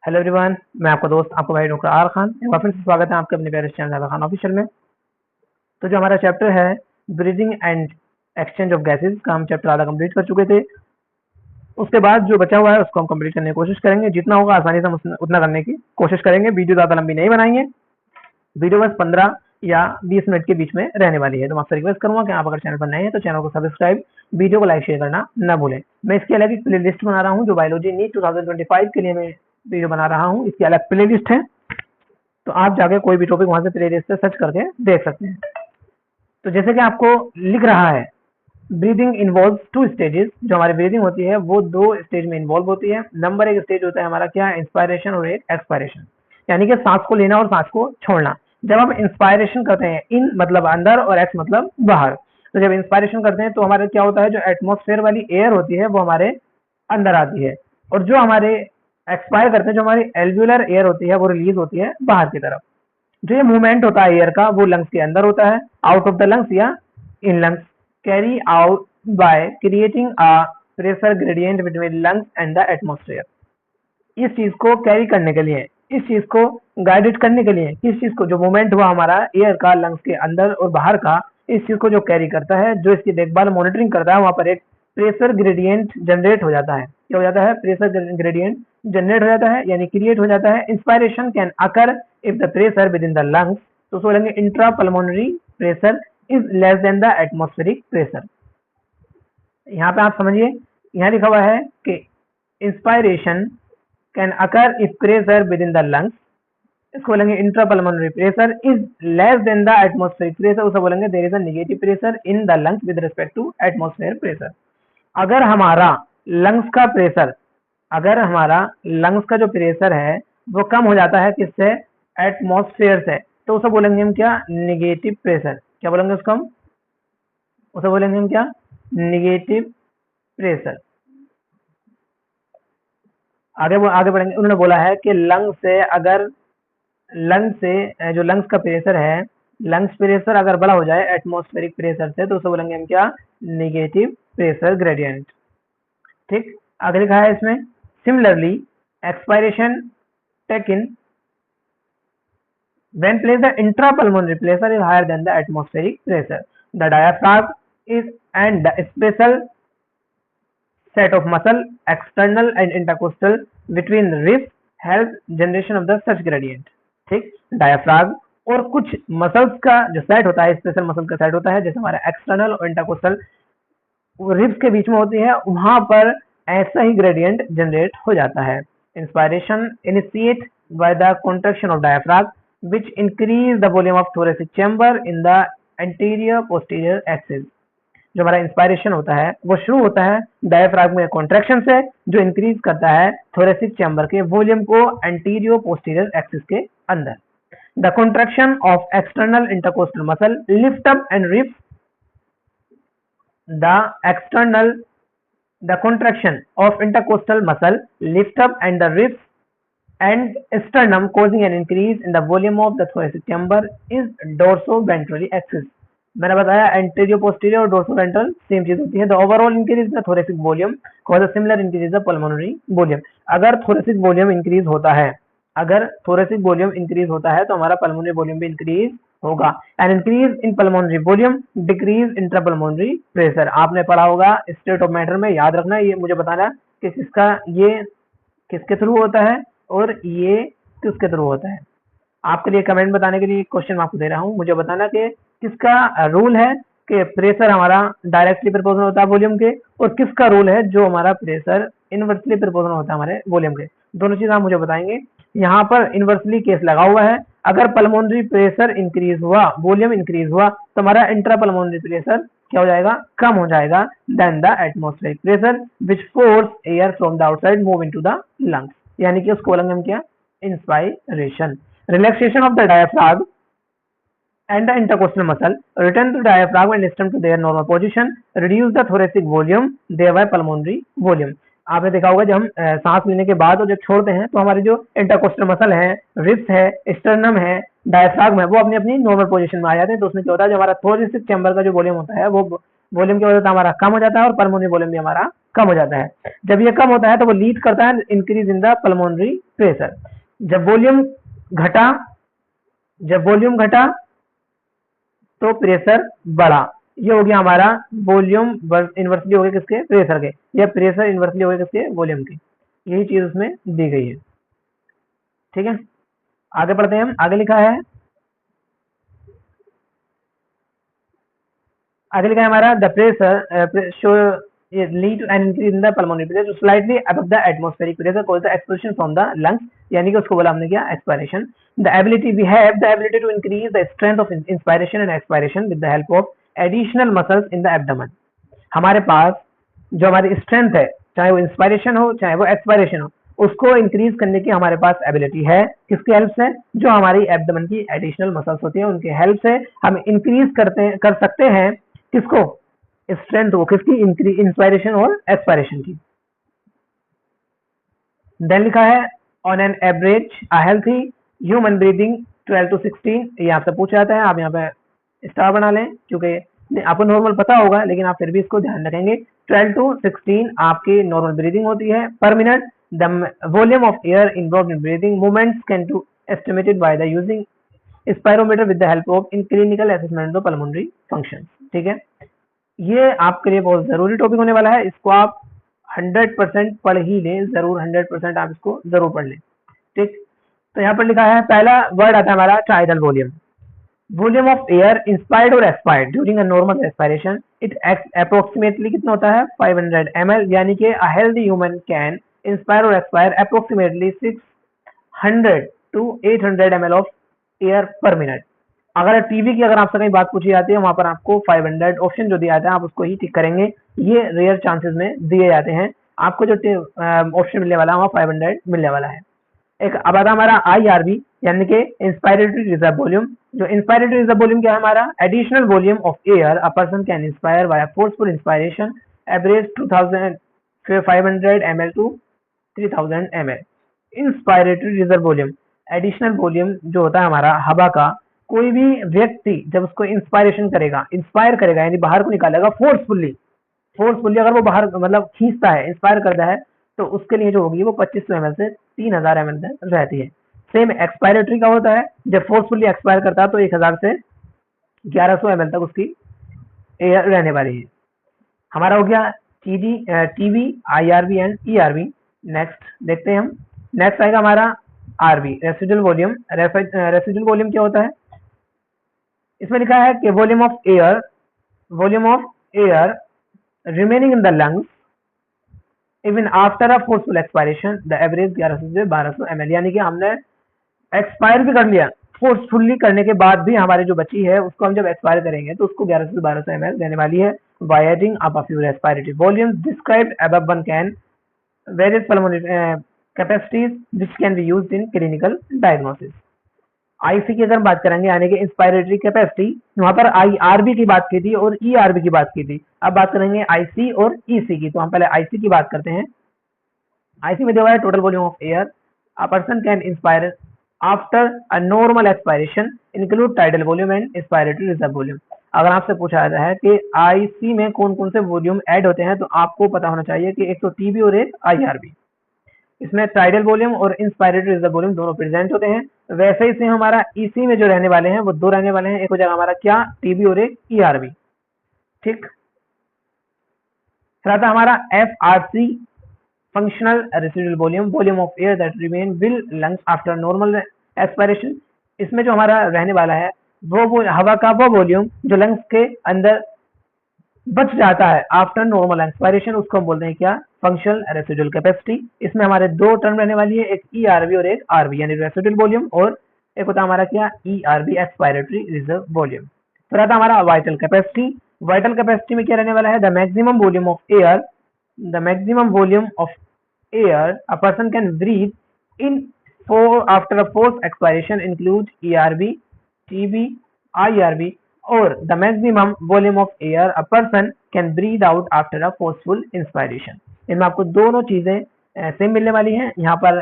Hello everyone, मैं आपका दोस्त आपका भाई डॉक्टर आर खान। एक बार फिर से स्वागत है आपके अपने प्यारे चैनल आर खान ऑफिशियल में। तो जो हमारा चैप्टर है breathing and exchange of gases का हम चैप्टर आधा कंप्लीट कर चुके थे। उसके बाद जो बचा हुआ है उसको हम कंप्लीट करने की कोशिश करेंगे, जितना होगा आसानी से हम उतना करने की कोशिश करेंगे। वीडियो ज़्यादा लंबी नहीं बनाएंगे, वीडियो बस 15 या 20 मिनट के बीच में रहने वाली है। तो मैं आपसे रिक्वेस्ट करूंगा कि आप अगर चैनल पर नए हैं तो चैनल को सब्सक्राइब, वीडियो को लाइक शेयर करना ना भूलें। मैं इसकी अलग एक प्ले लिस्ट बना रहा हूँ जो बायोलॉजी नीट 2025 के लिए मैं वीडियो बना रहा हूँ। इसकी अलग प्ले लिस्ट है, तो आप जाके कोई भी टॉपिक वहां से प्ले लिस्ट से सर्च करके देख सकते हैं। तो जैसे कि आपको लिख रहा है, ब्रीदिंग इन्वॉल्व 2 स्टेजेस। जो हमारी ब्रीदिंग होती है वो 2 स्टेज में इन्वॉल्व होती है। नंबर 1 स्टेज होता है हमारा क्या, इंस्पायरेशन और एक एक्सपायरेशन, यानी कि सांस को लेना और सांस को छोड़ना। जब हम इंस्पायरेशन करते हैं, इन मतलब अंदर और एक्स मतलब बाहर, तो जब इंस्पायरेशन करते हैं तो हमारे क्या होता है, जो एटमॉस्फेयर वाली एयर होती है वो हमारे अंदर आती है, और जो हमारे एक्सपायर करते हैं, जो हमारी एल्व्यूलर एयर होती है वो रिलीज होती है बाहर की तरफ। जो ये मूवमेंट होता है एयर का वो लंग्स के अंदर होता है, आउट ऑफ द लंग्स या in lungs, carry out by creating a pressure gradient between lungs and the atmosphere. इस चीज को कैरी करने के लिए, इस चीज को गाइडेड करने के लिए, किस चीज को, जो मूवमेंट हुआ हमारा एयर का लंग्स के अंदर और बाहर का, इस चीज को जो कैरी करता है, जो इसकी देखभाल मॉनिटरिंग करता है, वहां पर एक प्रेशर ग्रेडियंट जनरेट हो जाता है। क्या हो जाता है, प्रेशर ग्रेडियंट जनरेट हो जाता है, यानी क्रिएट हो जाता है। Inspiration can occur if the pressure within the lungs, तो उसको बोलेंगे intra pulmonary pressure is less than the atmospheric pressure. यहाँ पे आप समझिए, यहाँ लिखा हुआ है कि inspiration can occur if pressure within the lungs, इसको बोलेंगे intra pulmonary pressure is less than the atmospheric pressure, उसे बोलेंगे there is a negative pressure in the lungs with respect to atmosphere pressure. अगर हमारा lungs का pressure, अगर हमारा lungs का जो प्रेशर है वो कम हो जाता है किससे, एटमॉस्फेयर से, तो उसे बोलेंगे हम क्या, निगेटिव प्रेशर। क्या बोलेंगे उसको हम, उसे बोलेंगे हम क्या, निगेटिव प्रेशर। आगे बढ़ेंगे। उन्होंने बोला है कि लंग से अगर, लंग से जो लंग्स का प्रेशर है, लंग्स प्रेशर अगर बड़ा हो जाए एटमॉस्फेरिक प्रेशर से, तो उसे बोलेंगे हम क्या, निगेटिव प्रेशर ग्रेडियंट। ठीक, आगे लिखा है इसमें, similarly expiration taken when placed the intrapulmonary pressure is higher than the atmospheric pressure, the diaphragm is and the special set of muscle external and intercostal between the ribs help generation of the such gradient। ठीक, diaphragm और कुछ muscles का जो set होता है, special muscle का set होता है, जैसे हमारा एक्सटर्नल और इंटरकोस्टल रिब्स के बीच में होती है, वहां पर ऐसा ही ग्रेडियंट जनरेट हो जाता है। Inspiration initiate by the contraction of diaphragm which increase the volume of thoracic chamber in the anterior posterior axis। जो हमारा इंस्पायरेशन होता है वो शुरू होता है डायफ्राम में कॉन्ट्रैक्शन से, जो इंक्रीज करता है थोरेसिक चैम्बर के वॉल्यूम को एंटीरियर पोस्टीरियर एक्सिस के अंदर। The contraction of external intercostal muscle lift up and rift the external, the contraction of intercostal muscle lift up and the rift and sternum causing an increase in the volume of the thoracic chamber is dorsoventral axis। मैंने बताया anterior posterior और डोर्सोवेंट्रल same चीज होती है। The overall increase in the thoracic volume cause a similar increase in the pulmonary volume. अगर thoracic volume increase होता है, अगर थोरेसिक वॉल्यूम इंक्रीज होता है तो हमारा पल्मोनरी वॉल्यूम भी इंक्रीज होगा। And increase in pulmonary volume decrease intrapulmonary pressure. आपने पढ़ा होगा स्टेट ऑफ मैटर में, याद रखना, ये मुझे बताना कि किसका, ये किसके थ्रू होता है और ये किसके थ्रू होता है। आपके लिए कमेंट बताने के लिए क्वेश्चन मैं आपको दे रहा हूँ, मुझे बताना कि किसका रूल है कि प्रेशर हमारा डायरेक्टली प्रोपोर्शनल होता है वॉल्यूम के, और किसका रूल है जो हमारा प्रेशर इनवर्सली प्रोपोर्शनल होता है हमारे वॉल्यूम के। दोनों चीज आप मुझे बताएंगे। यहाँ पर इनवर्सली केस लगा हुआ है, अगर पल्मोनरी प्रेशर इंक्रीज हुआ, वॉल्यूम इंक्रीज हुआ, तो हमारा इंट्रा पल्मोनरी प्रेशर क्या हो जाएगा, कम हो जाएगा then the atmospheric pressure which force air from the outside move into the lungs, यानी कि उसको बोलेंगे हम क्या, inspiration. Relaxation of the diaphragm and the intercostal muscle return to diaphragm and stem to their normal position, reduce the thoracic volume thereby pulmonary volume। आपने देखा होगा जब हम सांस लेने के बाद और जब छोड़ते हैं तो हमारे जो इंटरकोस्टल मसल है, रिब्स है, स्टर्नम है, डायफ्राग्म है, वो अपनी अपनी नॉर्मल पोजीशन में आ जाते हैं। तो उसमें क्या होता है, जो हमारा थोरेसिक चैम्बर का जो वॉल्यूम होता है वो वॉल्यूम क्या हो जाता है हमारा, कम हो जाता है, और पल्मोनरी वॉल्यूम भी हमारा कम हो जाता है। जब ये कम होता है तो वो लीड करता है increase in the pulmonary pressure. जब वॉल्यूम घटा जब वॉल्यूम घटा तो प्रेशर बढ़ा। ये हो गया हमारा वॉल्यूम इन्वर्सली हो गया किसके, प्रेशर के, या प्रेशर इन्वर्सली हो गया किसके, वॉल्यूम के। यही चीज उसमें दी गई है। ठीक है, आगे पढ़ते हैं हम। आगे लिखा है हमारा the pressure show lead to an increase in the pulmonary pressure slightly above the atmospheric pressure called the expiration from the lungs, यानी कि उसको बोला हमने क्या, expiration. The ability we have the ability to increase the strength of inspiration and expiration with the help of additional muscles in the abdomen. हमारे पास जो हमारी स्ट्रेंथ है, चाहे वो इंस्पायरेशन हो चाहे वो एक्सपायरेशन हो, उसको इंक्रीज करने की हमारे पास एबिलिटी है। किसकी हेल्प से, जो हमारी एब्डोमेन की एडिशनल मसल्स होती है उनके हेल्प से हम इंक्रीज कर सकते हैं किसको, स्ट्रेंथ को, किसकी, इंस्पायरेशन और एक्सपायरेशन की। देन लिखा है on an average a healthy human breathing 12 to 16, ये आपसे पूछा जाता है, आप यहाँ पे स्टार बना लें क्योंकि आपको नॉर्मल पता होगा, लेकिन आप फिर भी इसको ध्यान रखेंगे। 12 to 16 आपकी नॉर्मल ब्रीदिंग होती है per minute. The volume of air involved in breathing movements can to estimated by the using spirometer with the help of in clinical assessment of pulmonary function. ठीक है, ये आपके लिए बहुत जरूरी टॉपिक होने वाला है, इसको आप 100% पढ़ ही लें, जरूर 100% आप इसको जरूर पढ़ लें। ठीक, तो यहाँ पर लिखा है, पहला वर्ड आता है हमारा tidal volume. Volume of air inspired और expired during a normal respiration, it approximately कितना होता है 500 ml, यानी कि a healthy human can inspire और expire approximately 600 to 800 ml of air per minute. अगर टीवी की अगर आपसे कहीं बात पूछी जाती है, वहां पर आपको 500 ऑप्शन जो दिया जाता है आप उसको ही टिक करेंगे, ये रेयर चांसेस में दिए जाते हैं। आपको जो ऑप्शन मिलने वाला है वहाँ 500 मिलने वाला है। एक अब आता हमारा IRV, यानी कि इंस्पायरेटरी रिजर्व वॉल्यूम। जो इंस्पायरेटरी रिजर्व वॉल्यूम क्या है हमारा, additional volume of air a person can inspire by forceful inspiration, average 2500 ml to 3000 ml। Inspiratory reserve volume, additional volume जो होता है हमारा हवा का, कोई भी व्यक्ति जब उसको इंस्पायरेशन करेगा, इंस्पायर करेगा यानी बाहर को निकालेगा फोर्सफुली अगर वो बाहर मतलब खींचता है, इंस्पायर करता है, तो उसके लिए जो होगी वो 2500 ml से 3000 ml तक रहती है। सेम एक्सपायरेटरी का होता है, जब फोर्सफुली एक्सपायर करता है तो 1000 से 1100 ml तक उसकी एयर रहने वाली है। हमारा हो गया TV, IRV and ERV। Next देखते हैं हम। नेक्स्ट आएगा हमारा RV, residual volume. Residual volume क्या होता है, इसमें लिखा है कि volume of air remaining in the lungs even after a forceful expiration, the average 1100 से 1200 ml, यानी कि हमने एक्सपायर भी कर लिया, फोर्सफुली करने के बाद भी हमारी जो बची है उसको हम जब एक्सपायर करेंगे तो उसको 1100 से 1200 ml देने वाली है। by adding up a few respiratory volumes described above, one can various pulmonary capacities which can be used in clinical diagnosis। IC की अगर बात करेंगे यानी कि इंस्पायरेटरी कैपेसिटी, वहां पर IRB की बात की थी और ERB की बात की थी। अब बात करेंगे आईसी और EC की, तो हम पहले आईसी की बात करते हैं। आईसी में दिया है total volume of air a person can inspire after a normal expiration include tidal volume and inspiratory reserve volume. अगर आपसे पूछा जाता है कि आईसी में कौन कौन से वॉल्यूम ऐड होते हैं, तो आपको पता होना चाहिए कि एक तो टीबी और एक IRB। इसमें टाइडल वॉल्यूम और इंस्पायरेटरी रिजर्व वॉल्यूम दोनों प्रेजेंट होते हैं। वैसे ही से हमारा ईसी में जो रहने वाले हैं वो दो रहने वाले हैं, एक हो जाएगा हमारा क्या, टीबी और एक ERB। ठीक, फिर आता हमारा FRC, functional residual volume of air that remain will lungs after normal expiration. इसमें जो हमारा रहने वाला है वो हवा का वो वॉल्यूम जो लंग्स के अंदर बच जाता है आफ्टर नॉर्मल एक्सपायरेशन, उसको हम बोलते हैं क्या, फंक्शनल रेसिडुअल कैपेसिटी। इसमें हमारे दो टर्म रहने वाली है, एक ERB और एक RB, यानी रेसिडुअल वॉल्यूम, और एक होता है हमारा क्या, ERB, एक्सपायरेटरी रिजर्व वॉल्यूम। फिर आता हमारा वाइटल कैपेसिटी। वाइटल कैपेसिटी में क्या रहने वाला है, the maximum volume of air a person can breathe in after a force expiration include ERB, TB, IRB, और the maximum volume of air a person can breathe out after a forceful inspiration. इनमें आपको दोनों चीजें same मिलने वाली हैं। यहाँ पर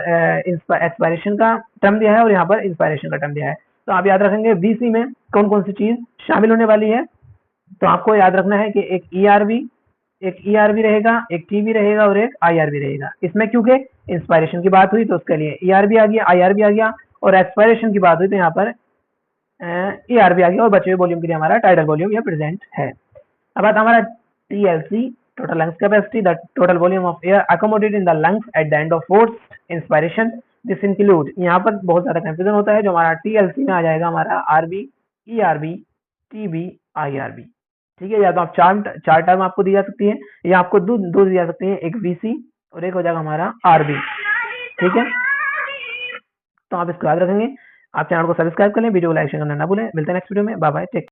एक्सपायरेशन का टर्म दिया है और यहाँ पर इंस्पायरेशन का टर्म दिया है। तो आप याद रखेंगे BC में कौन कौन सी चीज शामिल होने वाली है, तो आपको याद रखना है कि एक ERV रहेगा, एक TB रहेगा और एक IRV रहेगा। इसमें क्योंकि इंस्पायरेशन की बात हुई तो उसके लिए ERV आ गया, IRV आ गया, और एक्सपायरेशन की बात हुई तो यहाँ पर ERV आ गया, और बचे हुए वॉल्यूम के लिए हमारा टाइडल वॉल्यूम यह प्रेजेंट है। अब बात हमारा TLC, total lungs capacity, the total volume of air accommodated in the lungs at the end of forced inspiration. This include, यहाँ पर बहुत ज़्यादा कंफ्यूजन होता है, जो हमारा TLC में आ जाएगा हमारा RV, ERV, TB, IRV। ठीक है, या तो आप चार टर्म आपको दी जा सकती है, या आपको दो दी जा सकती है, एक VC और एक हो जाएगा हमारा RV। ठीक है, तो आप इसको याद रखेंगे। आप चैनल को सब्सक्राइब कर लें, वीडियो को लाइक शेयर करना ना भूलें। मिलते हैं नेक्स्ट वीडियो में, बाय बाय, टेक।